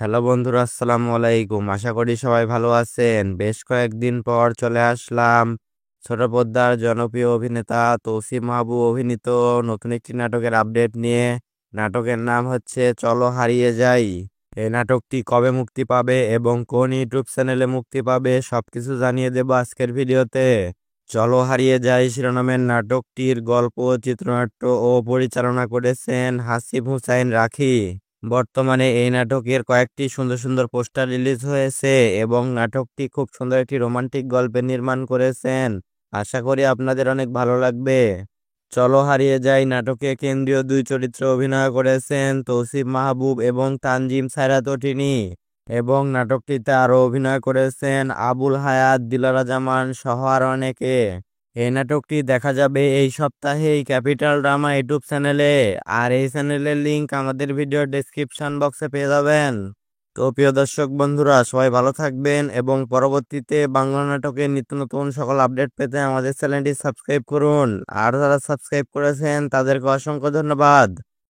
Hello বন্ধুরা, আসসালামু আলাইকুম। আশা করি সবাই ভালো আছেন। বেশ কয়েকদিন পর চলে আসলাম ছোট পর্দার জনপ্রিয় অভিনেতা তৌসিফ মাহবুব অভিনীত নতুন একটি নাটকের আপডেট নিয়ে। নাটকের নাম হচ্ছে চলো হারিয়ে যাই। এই নাটকটি কবে মুক্তি পাবে এবং কোন ইউটিউব চ্যানেলে মুক্তি পাবে সবকিছু জানিয়ে দেব আজকের ভিডিওতে। চলো হারিয়ে যাই শিরোনামের নাটকটির গল্প, চিত্রনাট্য ও পরিচালনা করেছেন হাসিব হুসাইন রাখি। বর্তমানে এই নাটকের কয়েকটি সুন্দর সুন্দর পোস্টার রিলিজ হয়েছে এবং নাটকটি খুব সুন্দর একটি রোমান্টিক গল্পে নির্মাণ করেছেন। আশা করি আপনাদের অনেক ভালো লাগবে। চলো হারিয়ে যাই নাটকে কেন্দ্রীয় দুই চরিত্রে অভিনয় করেছেন তৌসিফ মাহবুব এবং তানজিম সায়রাতটিনি, এবং নাটকটিতে আরও অভিনয় করেছেন আবুল হায়াত, দিলারা জামান সহ আর অনেকে। এই নাটকটি দেখা যাবে এই সপ্তাহেই ক্যাপিটাল ড্রামা ইউটিউব চ্যানেলে। আর এই চ্যানেলের লিংক আমাদের ভিডিও ডেসক্রিপশন বক্সে পেয়ে যাবেন। তো প্রিয় দর্শক বন্ধুরা, সবাই ভালো থাকবেন এবং পরবর্তীতে বাংলা নাটকের নিত্য নতুন সকল আপডেট পেতে আমাদের চ্যানেলটি সাবস্ক্রাইব করুন। আর যারা সাবস্ক্রাইব করেছেন তাদেরকে অসংখ্য ধন্যবাদ।